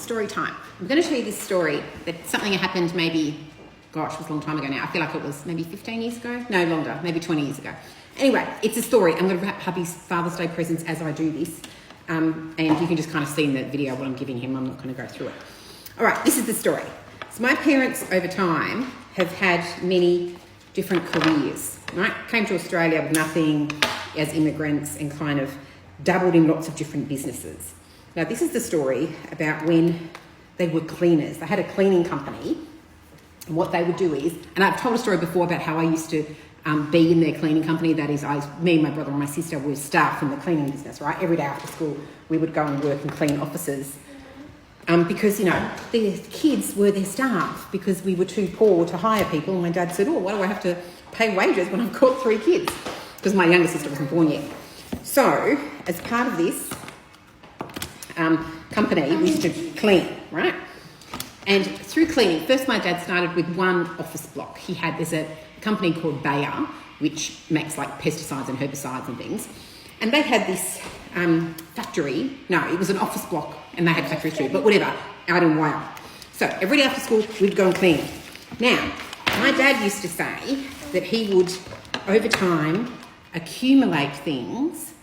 story time. I'm going to tell you this story that something happened maybe, gosh, it was a long time ago now. I feel like it was maybe 15 years ago. No, longer, maybe 20 years ago. Anyway, it's a story. I'm going to wrap hubby's Father's Day presents as I do this. And you can just kind of see in the video what I'm giving him. I'm not going to go through it. All right, this is the story. So my parents over time have had many different careers, right? Came to Australia with nothing as immigrants and kind of dabbled in lots of different businesses. Now, this is the story about when they were cleaners. They had a cleaning company, and what they would do is, and I've told a story before about how I used to be in their cleaning company. That is, me, my brother and my sister were staff in the cleaning business, right? Every day after school, we would go and work and clean offices because, you know, the kids were their staff because we were too poor to hire people. And my dad said, oh, why do I have to pay wages when I've got 3 kids? Because my younger sister wasn't born yet. So, as part of this company, we used to clean, right? And through cleaning, first my dad started with one office block. There's a company called Bayer, which makes like pesticides and herbicides and things. And they had this factory. No, it was an office block and they had factories too, but whatever, out in Wyong. So every day after school, we'd go and clean. Now, my dad used to say that he would, over time, accumulate things.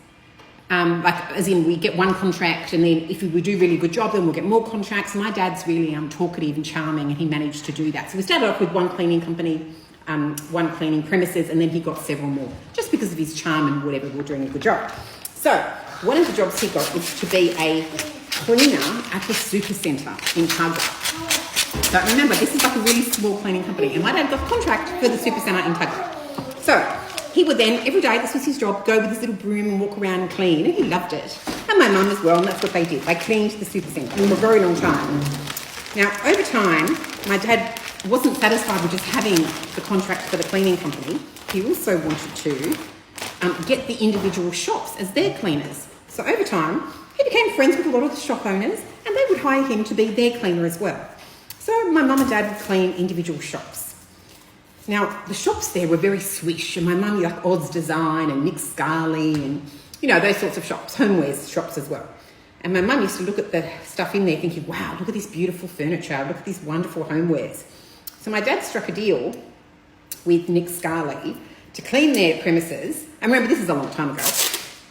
Like, as in, we get one contract, and then if we do a really good job, then we'll get more contracts. My dad's really talkative and charming, and he managed to do that. So we started off with one cleaning company, one cleaning premises, and then he got several more, just because of his charm and whatever, we were doing a good job. So one of the jobs he got was to be a cleaner at the Supercentre in Tuggerah. So remember, this is like a really small cleaning company, and my dad got a contract for the Supercentre in Tuggerah. So he would then, every day, this was his job, go with his little broom and walk around and clean, and he loved it. And my mum as well, and that's what they did. They cleaned the Supercentre for a very long time. Now, over time, my dad wasn't satisfied with just having the contract for the cleaning company. He also wanted to get the individual shops as their cleaners. So over time, he became friends with a lot of the shop owners, and they would hire him to be their cleaner as well. So my mum and dad would clean individual shops. Now, the shops there were very swish, and my mum like Odds Design and Nick Scarley and, you know, those sorts of shops, homewares shops as well. And my mum used to look at the stuff in there thinking, wow, look at this beautiful furniture, look at these wonderful homewares. So my dad struck a deal with Nick Scarley to clean their premises. And remember, this is a long time ago.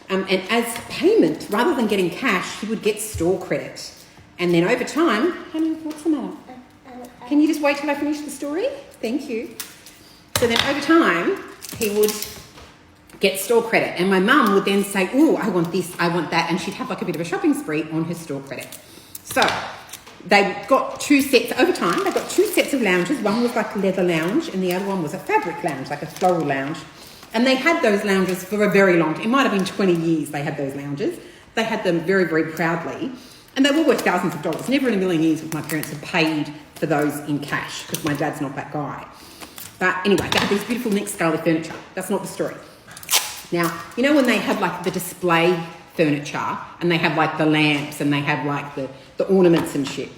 And as payment, rather than getting cash, he would get store credit. And then over time, honey, what's the matter? Can you just wait till I finish the story? Thank you. So then over time, he would get store credit. And my mum would then say, oh, I want this, I want that. And she'd have like a bit of a shopping spree on her store credit. So they got 2 sets, over time, they got 2 sets of lounges. One was like a leather lounge and the other one was a fabric lounge, like a floral lounge. And they had those lounges for a very long time. It might have been 20 years they had those lounges. They had them very, very proudly. And they were worth thousands of dollars. Never in a million years would my parents have paid for those in cash because my dad's not that guy. But anyway, they had these beautiful Nick Scarley furniture. That's not the story. Now, you know when they have like the display furniture and they have like the lamps and they have like the ornaments and shit?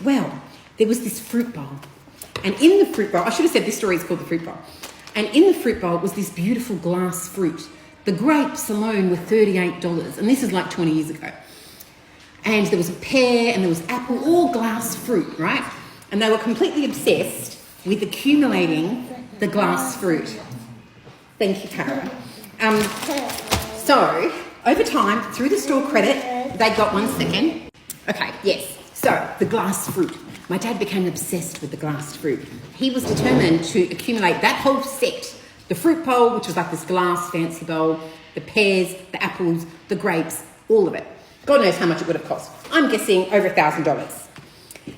Well, there was this fruit bowl. And in the fruit bowl, I should have said this story is called the fruit bowl. And in the fruit bowl was this beautiful glass fruit. The grapes alone were $38. And this is like 20 years ago. And there was a pear and there was apple, all glass fruit, right? And they were completely obsessed with accumulating the glass fruit. Thank you, Tara. So, over time, through the store credit, they got 1 second. Okay, yes. So, the glass fruit. My dad became obsessed with the glass fruit. He was determined to accumulate that whole set. The fruit bowl, which was like this glass fancy bowl, the pears, the apples, the grapes, all of it. God knows how much it would have cost. I'm guessing over $1,000.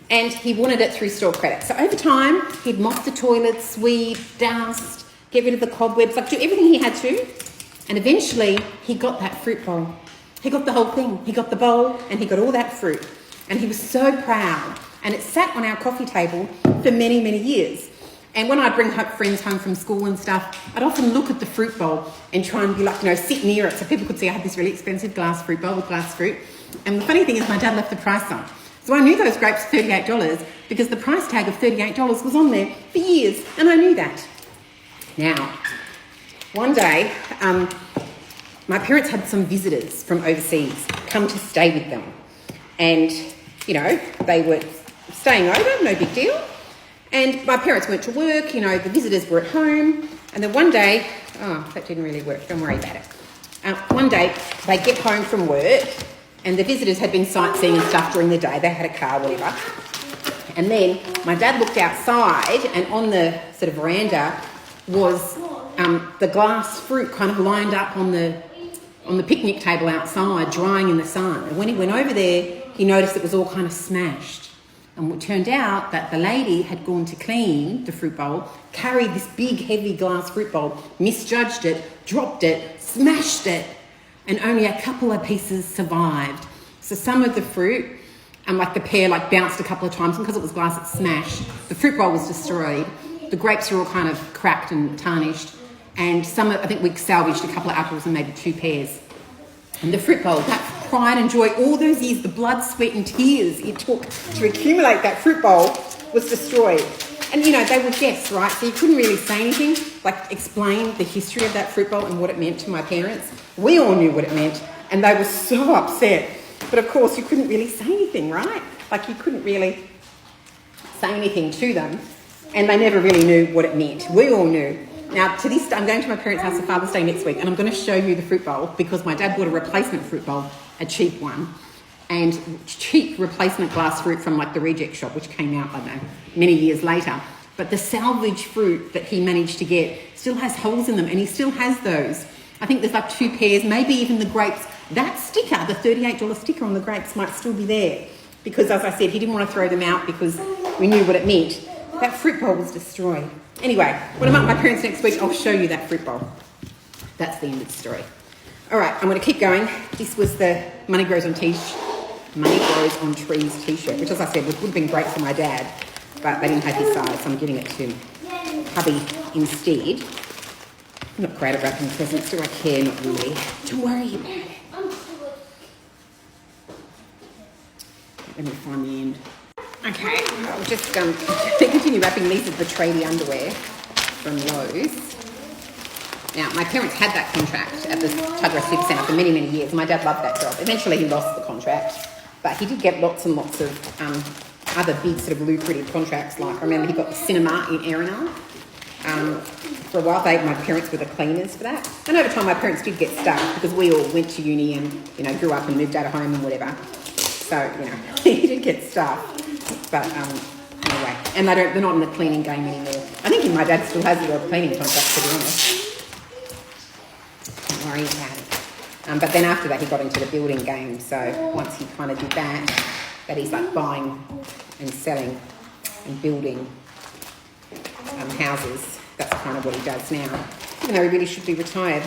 And he wanted it through store credit. So over time, he'd mop the toilets, sweep, dust, get rid of the cobwebs, like do everything he had to. And eventually, he got that fruit bowl. He got the whole thing. He got the bowl and he got all that fruit. And he was so proud. And it sat on our coffee table for many, many years. And when I'd bring friends home from school and stuff, I'd often look at the fruit bowl and try and be like, you know, sit near it so people could see I had this really expensive glass fruit bowl with glass fruit. And the funny thing is my dad left the price on. So I knew those grapes were $38 because the price tag of $38 was on there for years, and I knew that. Now, one day, my parents had some visitors from overseas come to stay with them. And you know, they were staying over, no big deal. And my parents went to work, you know, the visitors were at home. And then one day, oh, that didn't really work, don't worry about it. One day, they get home from work and the visitors had been sightseeing and stuff during the day. They had a car, whatever. And then my dad looked outside and on the sort of veranda was the glass fruit kind of lined up on the picnic table outside, drying in the sun. And when he went over there, he noticed it was all kind of smashed. And it turned out that the lady had gone to clean the fruit bowl, carried this big, heavy glass fruit bowl, misjudged it, dropped it, smashed it, and only a couple of pieces survived. So some of the fruit, like the pear, bounced a couple of times, and because it was glass, it smashed. The fruit bowl was destroyed. The grapes were all kind of cracked and tarnished. And I think we salvaged a couple of apples and maybe 2 pears. And the fruit bowl, that pride and joy, all those years, the blood, sweat and tears it took to accumulate that fruit bowl was destroyed. And, you know, they were guests, right? So you couldn't really say anything, explain the history of that fruit bowl and what it meant to my parents. We all knew what it meant, and they were so upset. But, of course, you couldn't really say anything, right? You couldn't really say anything to them, and they never really knew what it meant. We all knew. Now, to this day, I'm going to my parents' house for Father's Day next week, and I'm going to show you the fruit bowl because my dad bought a replacement fruit bowl, a cheap one, and cheap replacement glass fruit from the reject shop, which came out, I don't know, many years later. But the salvage fruit that he managed to get still has holes in them, and he still has those. I think there's 2 pears, maybe even the grapes. That sticker, the $38 sticker on the grapes, might still be there because, as I said, he didn't want to throw them out because we knew what it meant. That fruit bowl was destroyed. Anyway, when I'm at my parents next week, I'll show you that fruit bowl. That's the end of the story. All right, I'm going to keep going. This was the Money Grows on Trees t-shirt, which, as I said, would have been great for my dad, but they didn't have his size, so I'm giving it to hubby instead. I'm not great at wrapping presents, do I care? Not really. Don't worry about it. Let me find the end. Okay, I'll just continue wrapping. These are the tradie underwear from Lowe's. Now, my parents had that contract at the Tuggerah Supercentre for many, many years. My dad loved that job. Eventually, he lost the contract, but he did get lots and lots of other big sort of lucrative contracts. I remember he got the cinema in Erina. For a while, my parents were the cleaners for that. And over time, my parents did get stuck because we all went to uni and, grew up and moved out of home and whatever. So, he did get stuff. But anyway, and they're not in the cleaning game anymore. I think my dad still has a cleaning contract, to be honest. Don't worry about it. But then after that, he got into the building game. So once he kind of did that he's buying and selling and building houses. That's kind of what he does now. Even though he really should be retired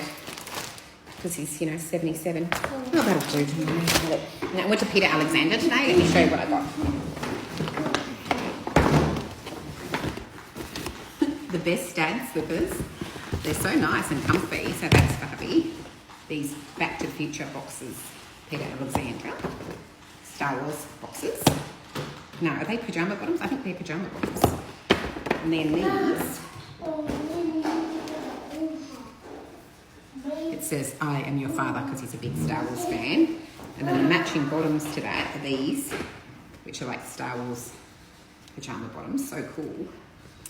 because he's, 77. Oh, that'll do tomorrow. Now, I went to Peter Alexander today. Let me show you what I got. The best dad slippers. They're so nice and comfy. So that's for hubby. These Back to the Future boxes. Peter Alexander. Star Wars boxes. No, are they pyjama bottoms? I think they're pyjama bottoms. And then these. It says, I am your father, because he's a big Star Wars fan. And then the matching bottoms to that are these, which are Star Wars pyjama bottoms. So cool.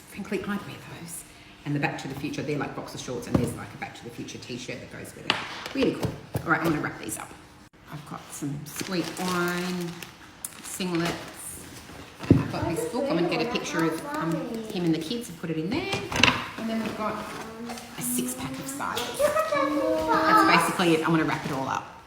Frankly, I'd wear those. And the Back to the Future, they're boxer shorts, and there's a Back to the Future t-shirt that goes with it. Really cool. All right, I'm going to wrap these up. I've got some sweet wine, singlets. I've got this book. I'm going to get a picture of him and the kids and put it in there. And then we've got a 6-pack of ciders. That's basically it. I'm going to wrap it all up.